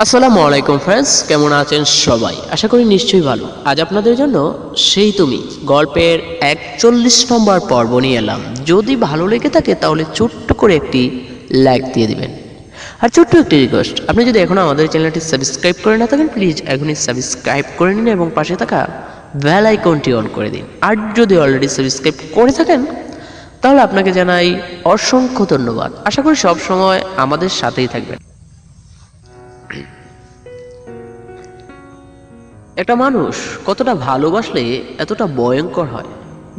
আসসালামু আলাইকুম ফ্রেন্ডস, কেমন আছেন সবাই? আশা করি নিশ্চয়ই ভালো। আজ আপনাদের জন্য সেই তুমি গল্পের 41 নম্বর পর্ব নিয়ে এলাম। যদি ভালো লেগে থাকে তাহলে ছোট্ট করে একটি লাইক দিয়ে দিবেন। আর ছোট্ট একটি রিকোয়েস্ট, আপনি যদি এখনও আমাদের চ্যানেলটি সাবস্ক্রাইব করে না থাকেন, প্লিজ এখনই সাবস্ক্রাইব করে নিন এবং পাশে থাকা বেল আইকনটি অন করে দিন। আর যদি অলরেডি সাবস্ক্রাইব করে থাকেন তাহলে আপনাকে জানাই অসংখ্য ধন্যবাদ। আশা করি সব সময় আমাদের সাথেই থাকবেন। একটা মানুষ কতটা ভালোবাসলে এতটা ভয়ঙ্কর হয়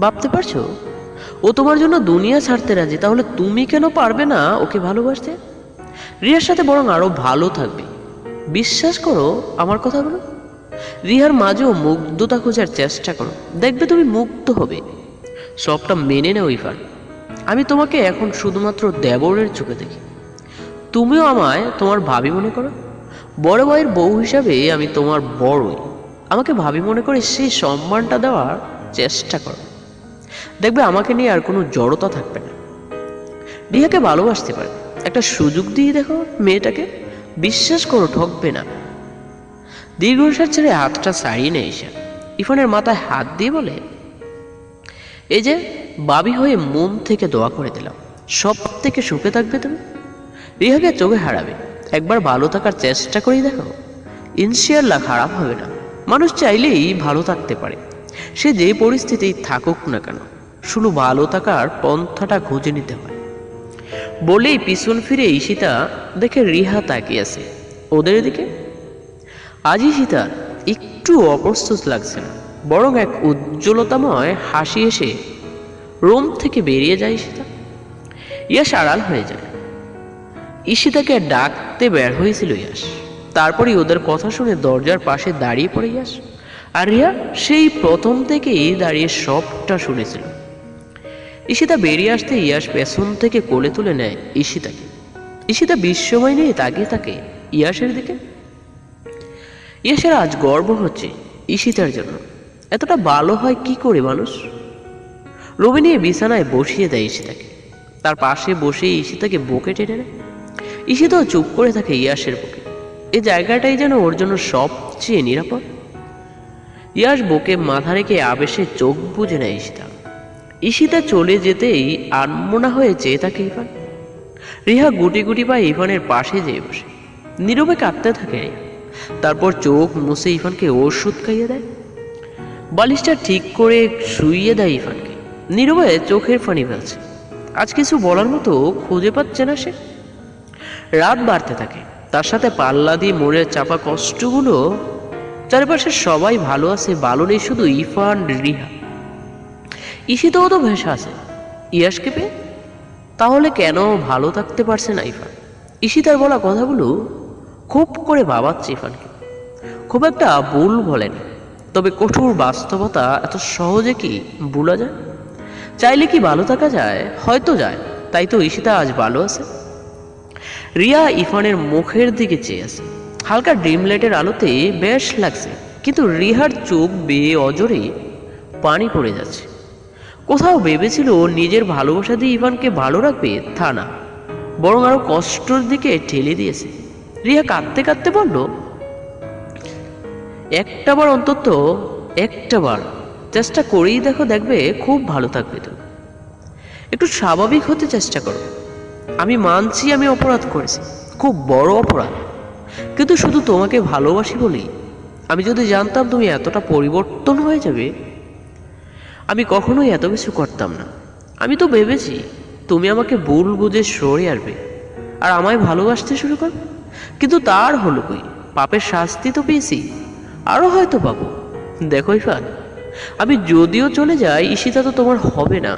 ভাবতে পারছো? ও তোমার জন্য দুনিয়া ছাড়তে রাজি, তাহলে তুমি কেন পারবে না ওকে ভালোবাসতে? রিয়ার সাথে বরং আরো ভালো থাকবে। বিশ্বাস করো আমার কথাগুলো। রিহার মাঝেও মুগ্ধতা খোঁজার চেষ্টা করো, দেখবে তুমি মুগ্ধ হবে। সবটা মেনে নেও ইরফান। আমি তোমাকে এখন শুধুমাত্র দেবরের চোখে দেখি। তুমিও আমায় তোমার ভাবি মনে করো। বড় ভাইয়ের বউ হিসাবে আমি তোমার বড়ই। আমাকে ভাবি মনে করে সেই সম্মানটা দেওয়ার চেষ্টা করো। দেখবে আমাকে নিয়ে আর কোনো জড়তা থাকবে না। রিয়াকে ভালোবাসতে পারে, একটা সুযোগ দিয়ে দেখো মেয়েটাকে। বিশ্বাস করো ঠকবে না। দীর্ঘশ্বাস ছেড়ে হাতটা ছাড়িয়ে নেয় ঈশা। ইরফানের মাথায় হাত দিয়ে বলে, এই যে বাবি হয়ে মন থেকে দোয়া করে দিলাম, সব থেকে সুখে থাকবে তুমি। রিহাকে চোখে হারাবে, একবার ভালো থাকার চেষ্টা করেই দেখো, ইনশাআল্লাহ খারাপ হবে না। মানুষ চাইলেই ভালো থাকতে পারে, সে যে পরিস্থিতিই থাকুক না কেন। শুধু ভালো থাকার পন্থাটা খুঁজে নিতে হয়। বলেই পিছন ফিরে ঈশিতা দেখে রিহা তাকিয়ে আছে ওদের দিকে। আজ ঈশিতার একটু অপ্রস্তুত লাগছে না, বরং এক উজ্জ্বলতাময় হাসি এসে রুম থেকে বেরিয়ে যায় ঈশিতা। ইয়াস আড়াল হয়ে যায়। ঈশিতাকে ডাকতে বের হয়েছিল ইয়াস, তারপরই ওদের কথা শুনে দরজার পাশে দাঁড়িয়ে পড়ে ইয়াস। আর রিয়া সেই প্রথম থেকেই দাঁড়িয়ে সবটা শুনেছিল। ঈশিতা বেরিয়ে আসতে ইয়াস পেছন থেকে কোলে তুলে নেয় ঈশিতাকে। ঈশিতা বিস্ময় নিয়ে তাকিয়ে থাকে ইয়াসের দিকে। ইয়াসের আজ গর্ব হচ্ছে ঈশিতার জন্য। এতটা ভালো হয় কি করে মানুষ? রবি নিয়ে বিছানায় বসিয়ে দেয় ঈশিতাকে, তার পাশে বসে ঈশিতাকে বুকে টেনে নেয়। ঈশিতাও চুপ করে থাকে ইয়াসের বুকে। এই জায়গাটাই যেন ওর জন্য সবচেয়ে নিরাপদ। ইয়াস বুকে মাথা রেখে আবেশে চোখ বুজে নেয় ঈশিতা। ঈশিতা চলে যেতেই আনমনা হয়ে চেয়ে থাকে ইরফান। রিহা গুটি গুটি পায়ে ইরফানের পাশে যেয়ে বসে নীরবে কাঁদতে থাকে। তারপর চোখ মুছে ইরফানকে ওষুধ খাইয়ে দেয়, বালিশটা ঠিক করে শুইয়ে দেয় ইরফানকে। নীরবে চোখের পানি ফেলছে। আজ কিছু বলার মতো খুঁজে পাচ্ছে না সে। রাত বাড়তে থাকে, তার সাথে পাল্লা দিয়ে মনের চাপা কষ্টগুলো। চারপাশে সবাই ভালো আছে, ভালো নেই শুধু ইরফান রিহা। ঈশিতাও তো ভেসে আছে ইয়াসকে পেয়ে। তাহলে কেন ভালো থাকতে পারছে না ইরফান? ঈশিতার বলা কথাগুলো খুব করে ভাবাচ্ছে ইরফানকে। খুব একটা ভুল বলেন, তবে কঠোর বাস্তবতা এত সহজে কি ভুলা যায়? চাইলে কি ভালো থাকা যায়? হয়তো যায়। তাই তো ঈশিতা আজ ভালো আছে। রিয়া ইরফানের মুখের দিকে চেয়ে আছে। হালকা ড্রিম লাইটের আলোতে বেশ লাগছে, কিন্তু রিহার চোখ বেয়ে অজরে পানি পড়ে যাচ্ছে। কোথাও ভেবেছিল নিজের ভালোবাসা দিয়ে ইরফানকে ভালো রাখবে, তা না, বরং আরো কষ্টের দিকে ঠেলে দিয়েছে। রিয়া কাঁদতে কাঁদতে বলল, একটাবার অন্তত একটাবার চেষ্টা করেই দেখো, দেখবে খুব ভালো থাকবে তুমি। একটু স্বাভাবিক হতে চেষ্টা করো। আমি মানছি আমি অপরাধ করেছি, খুব বড় অপরাধ, কিন্তু শুধু তোমাকে ভালোবাসি বলেই। আমি যদি জানতাম তুমি এতটা পরিবর্তন হয়ে যাবে, আমি কখনোই এত কিছু করতাম না। আমি তো ভেবেছি তুমি আমাকে ভুল বুঝে সরে আসবে আর আমায় ভালোবাসতে শুরু করবে, কিন্তু তার হলো কই। পাপের শাস্তি তো পেয়েছি, আরো হয়তো পাবো। দেখো ইরফান, আমি যদিও চলে যাই, ঈশিতা তো তোমার হবে না।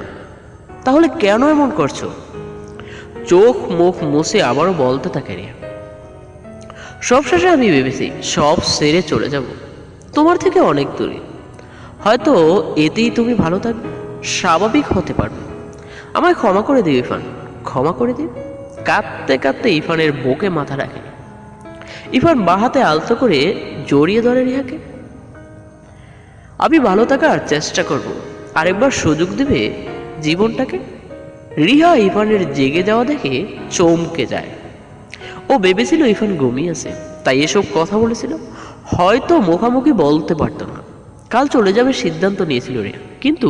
তাহলে কেন এমন করছো? চোখ মুখ মুছে আবারও বলতে থাকে রিয়া, সবশেষে আমি ভেবেছি সব ছেড়ে চলে যাব তোমার থেকে অনেক দূরে। হয়তো এতেই তুমি ভালো থাকবে, স্বাভাবিক হতে পারবে। আমায় ক্ষমা করে দিও ইরফান, ক্ষমা করে দিও। কাঁদতে কাঁদতে ইরফানের বুকে মাথা রাখে। ইরফান বাঁ হাতে আলতো করে জড়িয়ে ধরে রিহাকে। আমি ভালো থাকার চেষ্টা করব, আরেকবার সুযোগ দেবে জীবনটাকে। রিহা ইরফানের জেগে যাওয়া দেখে চমকে যায়। ও ভেবেছিল ইরফান ঘুমিয়ে আছে, তাই এসব কথা বলেছিল। হয়তো মুখামুখি বলতে পারতো না, কাল চলে যাবে সিদ্ধান্ত নিয়েছিল রিয়া। কিন্তু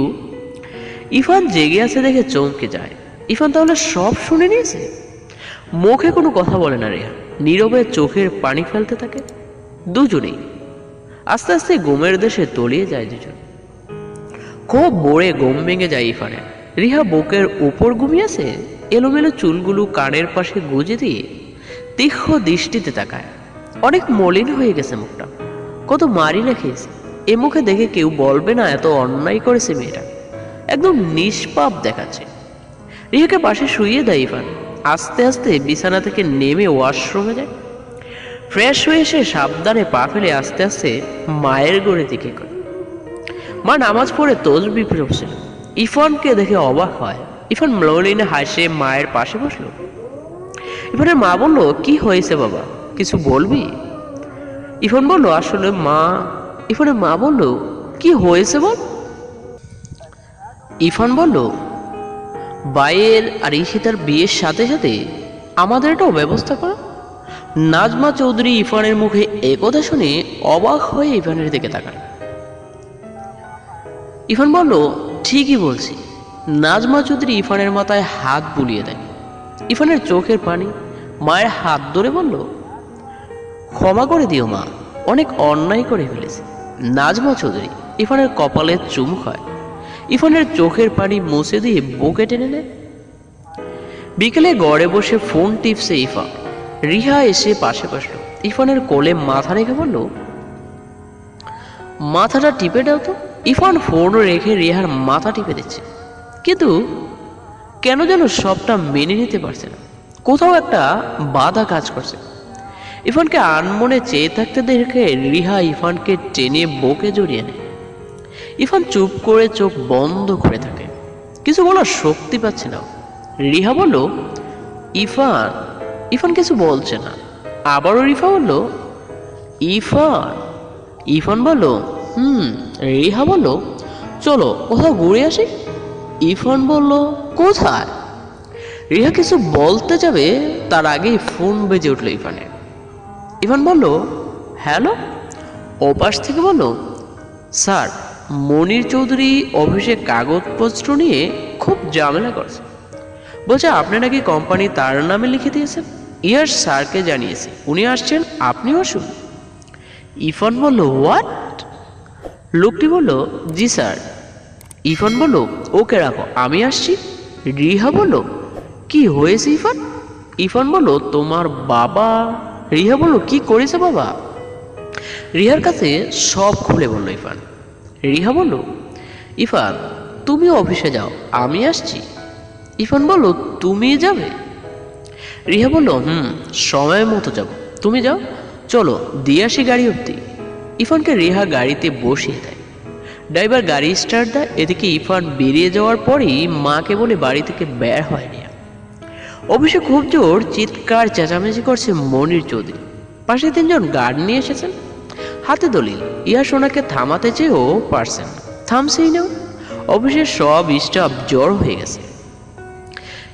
ইরফান জেগে আছে দেখে চমকে যায়। ইরফান তাহলে সব শুনে নিয়েছে। মুখে কোনো কথা বলে না রিয়া, নীরবে চোখের পানি ফেলতে থাকে। দুজনেই আস্তে আস্তে ঘুমের দেশে তলিয়ে যায় দুজন। খুব ভোরে ঘুম ভেঙে যায় ইরফানের। রিহা বুকের উপর ঘুমিয়েছে, এলোমেলো চুলগুলো কানের পাশে গুজে দিয়ে তীক্ষ্ণ দৃষ্টিতে তাকায়। অনেক মলিন হয়ে গেছে মুখটা, কত মারি না খেয়েছে। এ মুখে দেখে কেউ বলবে না এত অন্যায় করেছে মেয়েটা। একদম নিষ্পাপ দেখাচ্ছে। রিহাকে পাশে শুইয়ে দেয় ইরফান। আস্তে আস্তে বিছানা থেকে নেমে ওয়াশরুমে যায়। ফ্রেশ হয়ে এসে সাবধানে পা ফেলে আস্তে আস্তে মায়ের গড়ে দিকে করে। মা নামাজ পড়ে তসবিহ পড়ছিল। ইরফানকে দেখে অবাক হয়। ইরফান মলিনে হাসে মায়ের পাশে বসলো। ইরফানের মা বলল, কি হয়েছে বাবা, কিছু বলবি? ইরফান বলল, আসলে মা। ইরফানের মা বলল, কি হয়েছে বল। ইরফান বলল, ভাইয়ের আর ঈশিতার বিয়ের সাথে সাথে আমাদের এটাও ব্যবস্থা করা। নাজমা চৌধুরী ইরফানের মুখে একথা শুনে অবাক হয়ে ইরফানের দিকে তাকান। ইরফান বলল, ঠিকই বলছি। নাজমা চৌধুরী ইরফানের মাথায় হাত বুলিয়ে দেয়। ইরফানের চোখের পানি। মায়ের হাত ধরে বলল, ক্ষমা করে দিও মা, অনেক অন্যায় করে ফেলেছে। নাজমা চৌধুরী ইরফানের কপালে চুমু খায়। ইরফানের চোখের পানি মুছে দিয়ে বুকে টেনে নেয়। বিকেলে গড়ে বসে ফোন টিপছে ইরফান। রিহা এসে পাশে বসলো। ইরফানের কোলে মাথা রেখে বলল, মাথাটা টিপে দাও তো। ইরফান ফোন রেখে রিহার মাথা টিপে দিচ্ছে, কিন্তু কেন যেন সবটা মেনে নিতে পারছে না। কোথাও একটা বাধা কাজ করছে। ইরফানকে আনমনে চেয়ে থাকতে দেখে রিহা ইরফানকে টেনে বুকে জড়িয়ে নেয়। ইরফান চুপ করে চোখ বন্ধ করে থাকে, কিছু বলার শক্তি পাচ্ছে না। রিহা বলল, ইরফান। ইরফান কিছু বলছে না। আবারও রিফা বলল, ইরফান। ইরফান বলল, রিহা বলল, চলো কোথাও ঘুরে আসি। ইরফান বলল, কোথায়? রিহা কিছু বলতে যাবে, তার আগেই ফোন বেজে উঠল ইরফানের। ইরফান বলল, হ্যালো। ওপাশ থেকে বলল, স্যার, মনির চৌধুরী অফিসে কাগজপত্র নিয়ে খুব ঝামেলা করছে। বলছে আপনি নাকি কোম্পানি তার নামে লিখে দিয়েছেন। ইয়ার স্যারকে জানিয়েছে, উনি আসছেন, আপনিও আসুন। ইরফান বলল, হোয়াট? লোকটি বলল, জি স্যার। ইরফান বলল, ওকে রাখো, আমি আসছি। রিহা বলল, কি হয়েছে ইরফান? ইরফান বলল, তোমার বাবা। রিহা বলল, কি করেছে বাবা? রিহার কাছে সব খুলে বলল ইরফান। রিহা বলল, ইরফান তুমি অফিসে যাও, আমি আসছি। ইরফান বলল, তুমি যাবে? রিহা বলল, সময় মতো যাব, তুমি যাও। চলো দিয়ে আসি গাড়ি অব্দি। ইরফানকে রিহা গাড়িতে বসিয়ে দেয়। ড্রাইভার গাড়ি স্টার্ট দেয়। এদিকে ইরফান বেরিয়ে যাওয়ার পরই মাকে বলে বাড়ি থেকে বের হয় রিয়া। অফিসে খুব জোর চিৎকার চেঁচামেচি করছে মনির চৌধুরী। পাশে তিনজন গার্ড নিয়ে এসেছেন, হাতে দলিল। ইয়া সোনাকে থামাতে চেয়েও পারছেন না, থামছেই না। অফিসের সব স্টাফ জ্বর হয়ে গেছে।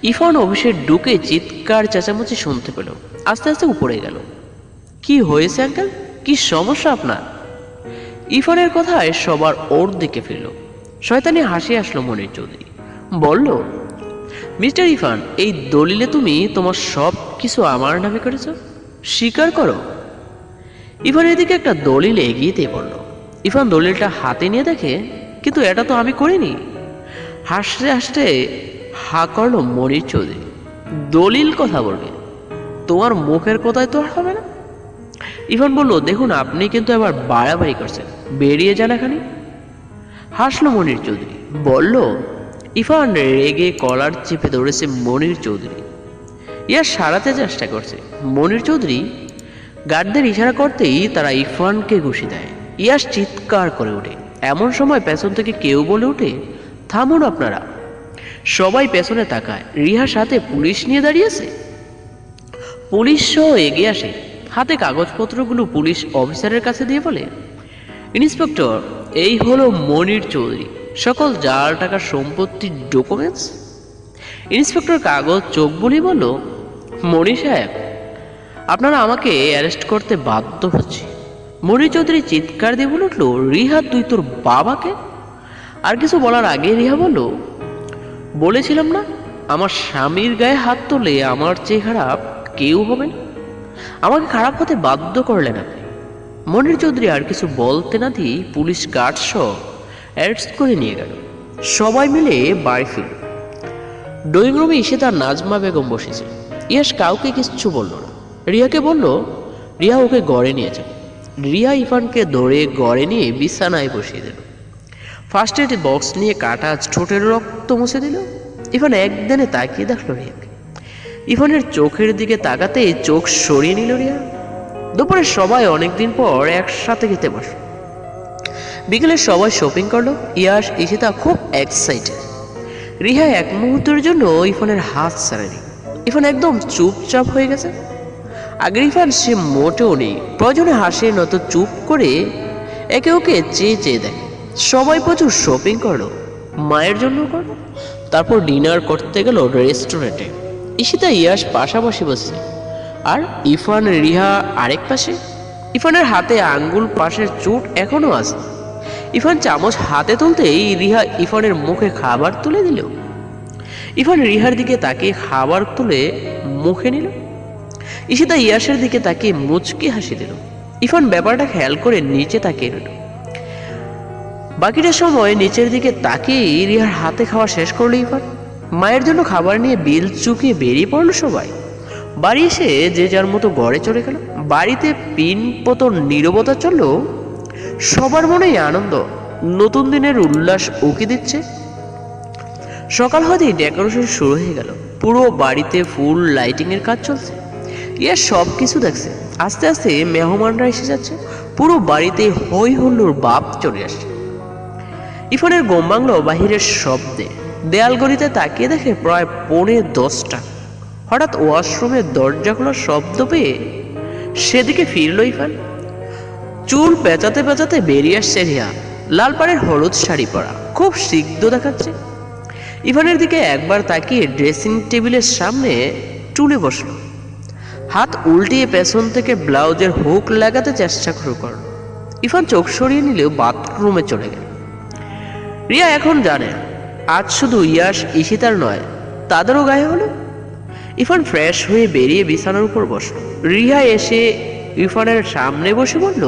ইরফান অফিসে ঢুকে চিৎকার চেঁচামেচি শুনতে পেল। আস্তে আস্তে উপরে গেল। কি হয়েছে আঙ্কেল, কি সমস্যা আপনার? ইরফানের কথায় সবার ওর দিকে ফিরল। শয়তানি হাসি আসলো মনির চৌধুরী। বলল, মিস্টার ইরফান, এই দলিলে তুমি তোমার সব কিছু আমার নামে করেছ, স্বীকার করো। ইরফানের দিকে একটা দলিল এগিয়ে দিয়ে বলল। ইরফান দলিলটা হাতে নিয়ে দেখে, কিন্তু এটা তো আমি করিনি। হাসতে হাসতে হা করলো মনির চৌধুরী। দলিল কথা বলবে, তোমার মুখের কথায় তো আর হবে না। ইরফান বলল, দেখুন আপনি কিন্তু এবার বাড়াবাড়ি করছেন, বেরিয়ে যান এখানে। হাসলো মনির চৌধুরী। বলল, ইরফান রেগে কলার চেপে ধরেছে মনির চৌধুরী। ইয়ার সারাতে চেষ্টা করছে। মনির চৌধুরী গার্ডদের ইশারা করতেই তারা ইরফানকে ঘুষি দেয়। ইয়াস চিৎকার করে ওঠে। এমন সময় পেছন থেকে কেউ বলে ওঠে, থামুন আপনারা। সবাই পেছনে তাকায়। রিহার সাথে পুলিশ নিয়ে দাঁড়িয়েছে। পুলিশ সহ এগিয়ে আসে। হাতে কাগজপত্রগুলো পুলিশ অফিসারের কাছে দিয়ে বলে, ইন্সপেক্টর, এই হলো মনির চৌধুরী, সকল জাল টাকার সম্পত্তির ডকুমেন্টস। ইন্সপেক্টর কাগজ চোখ বলি বলল, মনির সাহেব, আপনারা আমাকে অ্যারেস্ট করতে বাধ্য হচ্ছে। মনির চৌধুরী চিৎকার দিয়ে বলে উঠল, রিহা তুই তোর বাবাকে? আর কিছু বলার আগে রিহা বলল, বলেছিলাম না আমার স্বামীর গায়ে হাত তুলে আমার চেয়ে খারাপ কেউ হবে না। আমাকে খারাপ হতে বাধ্য করলেন আপনি। মনির চৌধুরী আর কিছু বলতে না দিয়ে পুলিশ গার্ড সহ অ্যারেস্ট করে নিয়ে গেল। সবাই মিলে বাড়ি ফিরল। ড্রয়িং রুমে এসে তার নাজমা বেগম বসেছিল। ইয়াস কাউকে কিচ্ছু বলল না। রিয়াকে বলল, রিয়া ওকে গড়ে নিয়ে যাবে। রিয়া ইরফানকে ধরে গড়ে নিয়ে বিছানায় বসিয়ে দিল। ফার্স্ট এড বক্স নিয়ে কাটা ঠোঁটের রক্ত মুছে দিল। ইরফান একদিনে তাকিয়ে দেখলো রিয়াকে। ইরফানের চোখের দিকে তাকাতেই চোখ সরিয়ে নিল রিয়া। দুপুরে সবাই অনেকদিন পর একসাথে খেতে বসে। বিকেলে সবাই শপিং করলো। ইয়াস ঈশিতা খুব এক্সাইটেড। রিহা এক মুহূর্তের জন্য ইরফানের হাত ছাড়েনি। ইরফান একদম চুপচাপ হয়ে গেছে। আগের ইরফান সে মোটেও নেই। প্রয়োজনে হাসে, নয়তো চুপ করে একে ওকে চেয়ে চেয়ে দেখে। সবাই প্রচুর শপিং করলো, মায়ের জন্য করলো। তারপর ডিনার করতে গেল রেস্টুরেন্টে। ঈশিতা ইয়াস পাশাপাশি বসছে, আর ইরফান রিহা আরেক পাশে। ইরফানের হাতে আঙ্গুল পাশের চোট এখনো আছে। ইরফান চামচ হাতে তুলতেই রিহা ইরফানের মুখে খাবার তুলে দিল। ইরফান রিহার দিকে তাকিয়ে খাবার তুলে মুখে নিল। ঈশিতা ইয়াসের দিকে তাকিয়ে মুচকি হাসি দিল। ইরফান ব্যাপারটা খেয়াল করে নিচে তাকিয়ে রইল। বাকিটা সময় নিচের দিকে তাকিয়ে রিহার হাতে খাওয়া শেষ করলো ইরফান। মায়ের জন্য খাবার নিয়ে বিল চুকিয়ে বেরিয়ে পড়লো সবাই। বাড়ি এসে যে যার মতো ঘরে চলে গেল। বাড়িতে পিন পতন নীরবতা চলল। সবার মনেই আনন্দ, নতুন দিনের উল্লাস উকি দিচ্ছে। সকাল হতেই ডেকোরেশন শুরু হয়ে গেল। পুরো বাড়িতে ফুল লাইটিং এর কাজ চলছে। ইয়ার সব কিছু দেখছে। আস্তে আস্তে মেহমানরা এসে যাচ্ছে। পুরো বাড়িতে হই হুল্লোড় বাপ চলে আসছে। ইরফানের ঘুম ভাঙল বাহিরের শব্দে। দেয়াল গড়িতে তাকিয়ে দেখে প্রায় 10:45। হঠাৎ ওয়াশরুমের দরজা খোলার শব্দ পেয়ে সেদিকে ফিরল ইরফান। চুল পেঁচাতে পেঁচাতে বেরিয়ে আসছে রিয়া। লাল পাড়ের হলুদ শাড়ি পরা, খুব সিদ্ধ দেখাচ্ছে। ইরফানের দিকে একবার তাকিয়ে ড্রেসিং টেবিলের সামনে টুলে বসলো। হাত উল্টিয়ে পেছন থেকে ব্লাউজের হুক লাগাতে চেষ্টা শুরু করল। ইরফান চোখ সরিয়ে নিলেও বাথরুমে চলে গেল। রিয়া এখন জানে আজ শুধু ইয়াস ঈশিতার নয়, তাদেরও গায়ে হলো। ইরফান ফ্রেশ হয়ে বেরিয়ে বিছানার উপর বসলো। রিয়া এসে ইরফানের সামনে বসে বলল,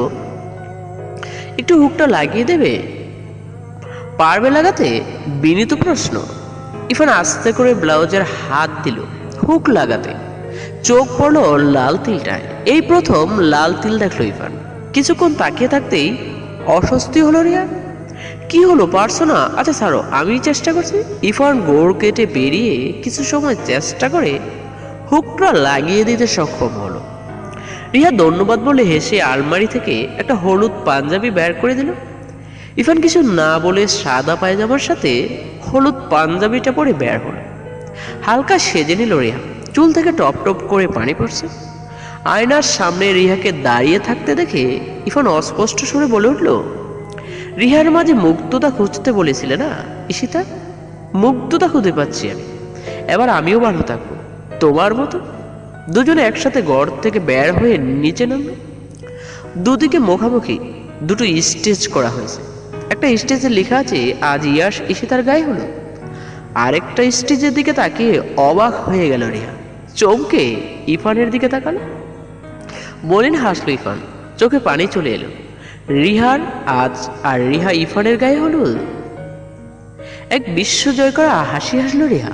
একটু হুকটা লাগিয়ে দেবে? পারবে লাগাতে? বিনীত প্রশ্ন। ইরফান আস্তে করে ব্লাউজের হাত দিল হুক লাগাতে। চোখ পড়লো লাল তিলটায়। এই প্রথম লাল তিল দেখলো ইরফান। কিছুক্ষণ তাকিয়ে থাকতেই অস্বস্তি হলো রিয়া। কি হলো, পারছো না? আচ্ছা ছাড়ো, আমি চেষ্টা করছি। ইরফান গোড় কেটে বেরিয়ে কিছু সময় চেষ্টা করে হুকটা লাগিয়ে দিতে সক্ষম হলো। রিয়া ধন্যবাদ বলে হেসে আলমারি থেকে একটা হলুদ পাঞ্জাবি বের করে দিল। ইরফান কিছু না বলে সাদা পায়জামার সাথে হলুদ পাঞ্জাবিটা পরে বের হলো। হালকা সেজে নিল রিয়া। চুল থেকে টপ টপ করে পানি পড়ছে। আয়নার সামনে রিহাকে দাঁড়িয়ে থাকতে দেখে ইরফান অস্পষ্ট সুরে বলে উঠল, রিহার মাঝে মুগ্ধতা খুঁজতে বলেছিলে না ঈশিতা? মুগ্ধতা খুঁজে পাচ্ছি আমি। এবার আমিও ভালো থাকবো তোমার মতো। দুজনে একসাথে ঘর থেকে বের হয়ে নিচে নামলো। দুদিকে মুখামুখি দুটো স্টেজ করা হয়েছে। একটা স্টেজে লেখা আছে আজ ইয়াস ঈশিতার গায়ে হলো। আরেকটা স্টেজের দিকে তাকিয়ে অবাক হয়ে গেল রিয়া। চমকে ইরফানের দিকে তাকালো। মলিন হাসলো ইরফান, চোখে পানি চলে এলো। রিহার আজ আর রিহা ইরফানের গায়ে হলুদ। এক বিশ্বজয় করা হাসি হাসলো রিহা।